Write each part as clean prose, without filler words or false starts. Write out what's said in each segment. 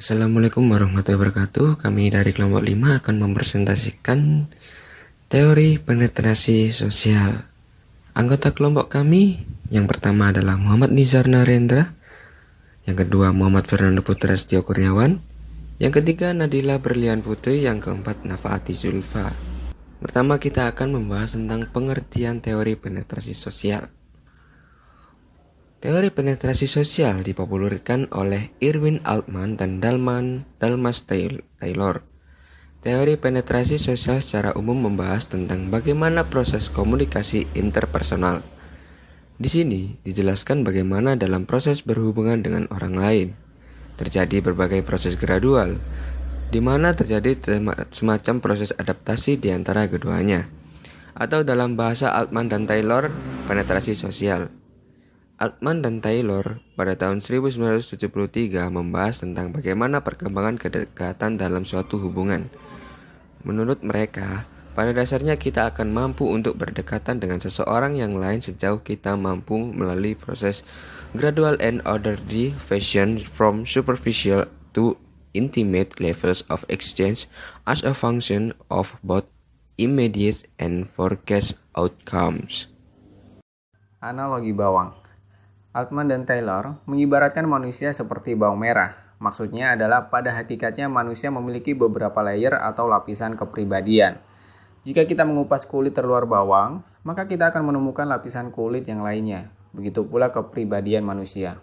Assalamualaikum warahmatullahi wabarakatuh. Kami dari kelompok 5 akan mempresentasikan teori penetrasi sosial. Anggota kelompok kami yang pertama adalah Muhammad Nizar Narendra, yang kedua Muhammad Fernando Putra Setio Kurniawan, yang ketiga Nadila Berlian Putri, yang keempat Nafaati Zulfa. Pertama kita akan membahas tentang pengertian teori penetrasi sosial. Teori penetrasi sosial dipopulerkan oleh Irwin Altman dan Dalmas Taylor. Teori penetrasi sosial secara umum membahas tentang bagaimana proses komunikasi interpersonal. Di sini dijelaskan bagaimana dalam proses berhubungan dengan orang lain terjadi berbagai proses gradual, di mana terjadi semacam proses adaptasi di antara keduanya, atau dalam bahasa Altman dan Taylor, penetrasi sosial. Altman dan Taylor pada tahun 1973 membahas tentang bagaimana perkembangan kedekatan dalam suatu hubungan. Menurut mereka, pada dasarnya kita akan mampu untuk berdekatan dengan seseorang yang lain sejauh kita mampu melalui proses gradual and orderly fashion from superficial to intimate levels of exchange as a function of both immediate and forecast outcomes. Analogi bawang. Altman dan Taylor mengibaratkan manusia seperti bawang merah. Maksudnya adalah pada hakikatnya manusia memiliki beberapa layer atau lapisan kepribadian. Jika kita mengupas kulit terluar bawang, maka kita akan menemukan lapisan kulit yang lainnya. Begitu pula kepribadian manusia.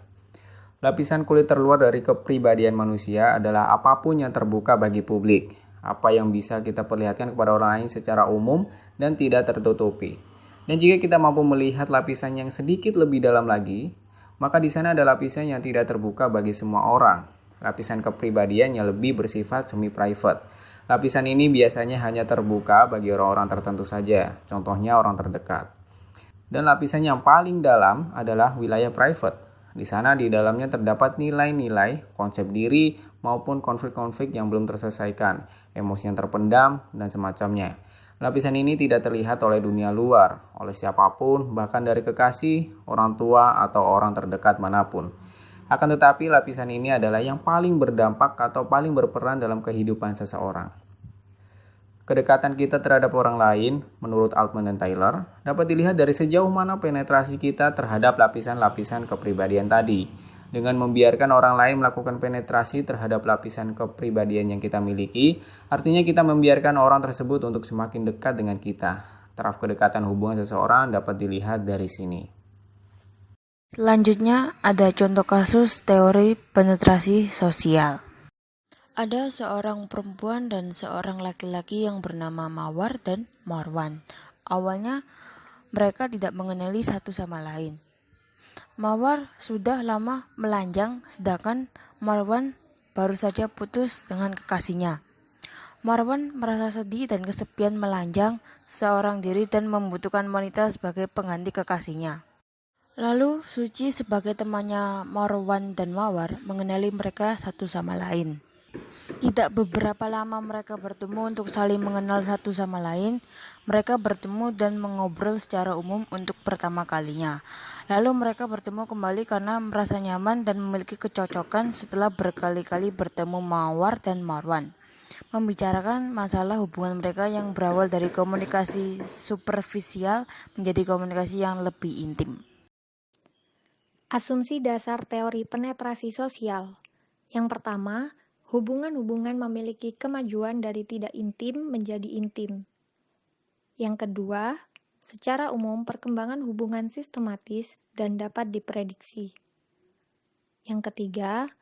Lapisan kulit terluar dari kepribadian manusia adalah apapun yang terbuka bagi publik. Apa yang bisa kita perlihatkan kepada orang lain secara umum dan tidak tertutupi. Dan jika kita mampu melihat lapisan yang sedikit lebih dalam lagi, maka di sana ada lapisan yang tidak terbuka bagi semua orang. Lapisan kepribadian yang lebih bersifat semi-private. Lapisan ini biasanya hanya terbuka bagi orang-orang tertentu saja, contohnya orang terdekat. Dan lapisan yang paling dalam adalah wilayah private. Di sana di dalamnya terdapat nilai-nilai, konsep diri, maupun konflik-konflik yang belum terselesaikan, emosi yang terpendam, dan semacamnya. Lapisan ini tidak terlihat oleh dunia luar, oleh siapapun, bahkan dari kekasih, orang tua, atau orang terdekat manapun. Akan tetapi lapisan ini adalah yang paling berdampak atau paling berperan dalam kehidupan seseorang. Kedekatan kita terhadap orang lain, menurut Altman dan Taylor, dapat dilihat dari sejauh mana penetrasi kita terhadap lapisan-lapisan kepribadian tadi. Dengan membiarkan orang lain melakukan penetrasi terhadap lapisan kepribadian yang kita miliki, artinya kita membiarkan orang tersebut untuk semakin dekat dengan kita. Taraf kedekatan hubungan seseorang dapat dilihat dari sini. Selanjutnya ada contoh kasus teori penetrasi sosial. Ada seorang perempuan dan seorang laki-laki yang bernama Mawar dan Marwan. Awalnya mereka tidak mengenali satu sama lain. Mawar sudah lama melanjang, sedangkan Marwan baru saja putus dengan kekasihnya. Marwan merasa sedih dan kesepian melanjang seorang diri dan membutuhkan wanita sebagai pengganti kekasihnya. Lalu Suci sebagai temannya Marwan dan Mawar mengenali mereka satu sama lain. Tidak beberapa lama mereka bertemu untuk saling mengenal satu sama lain. Mereka bertemu dan mengobrol secara umum untuk pertama kalinya. Lalu mereka bertemu kembali karena merasa nyaman dan memiliki kecocokan setelah berkali-kali bertemu Mawar dan Marwan. Membicarakan masalah hubungan mereka yang berawal dari komunikasi superficial menjadi komunikasi yang lebih intim. Asumsi dasar teori penetrasi sosial. Yang pertama, hubungan-hubungan memiliki kemajuan dari tidak intim menjadi intim. Yang kedua, secara umum perkembangan hubungan sistematis dan dapat diprediksi. Yang ketiga,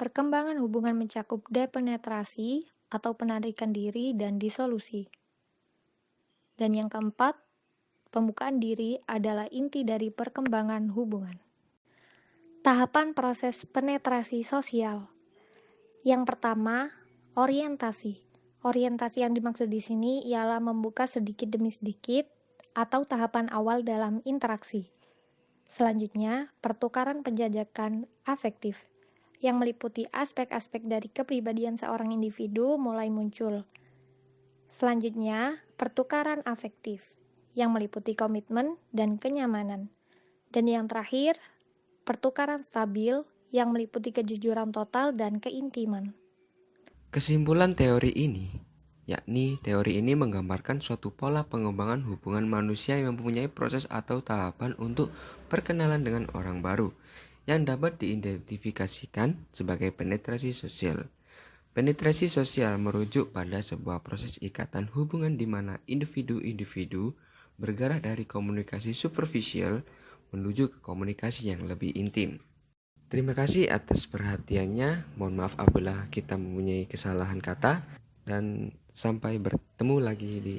perkembangan hubungan mencakup depenetrasi atau penarikan diri dan disolusi. Dan yang keempat, pembukaan diri adalah inti dari perkembangan hubungan. Tahapan proses penetrasi sosial. Yang pertama, orientasi. Orientasi yang dimaksud di sini ialah membuka sedikit demi sedikit atau tahapan awal dalam interaksi. Selanjutnya, pertukaran penjajakan afektif yang meliputi aspek-aspek dari kepribadian seorang individu mulai muncul. Selanjutnya, pertukaran afektif yang meliputi komitmen dan kenyamanan. Dan yang terakhir, pertukaran stabil yang meliputi kejujuran total dan keintiman. Kesimpulan teori ini, yakni teori ini menggambarkan suatu pola pengembangan hubungan manusia yang mempunyai proses atau tahapan untuk perkenalan dengan orang baru, yang dapat diidentifikasikan sebagai penetrasi sosial. Penetrasi sosial merujuk pada sebuah proses ikatan hubungan di mana individu-individu bergerak dari komunikasi superficial menuju ke komunikasi yang lebih intim. Terima kasih atas perhatiannya. Mohon maaf apabila kita mempunyai kesalahan kata, dan sampai bertemu lagi di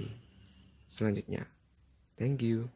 selanjutnya. Thank you.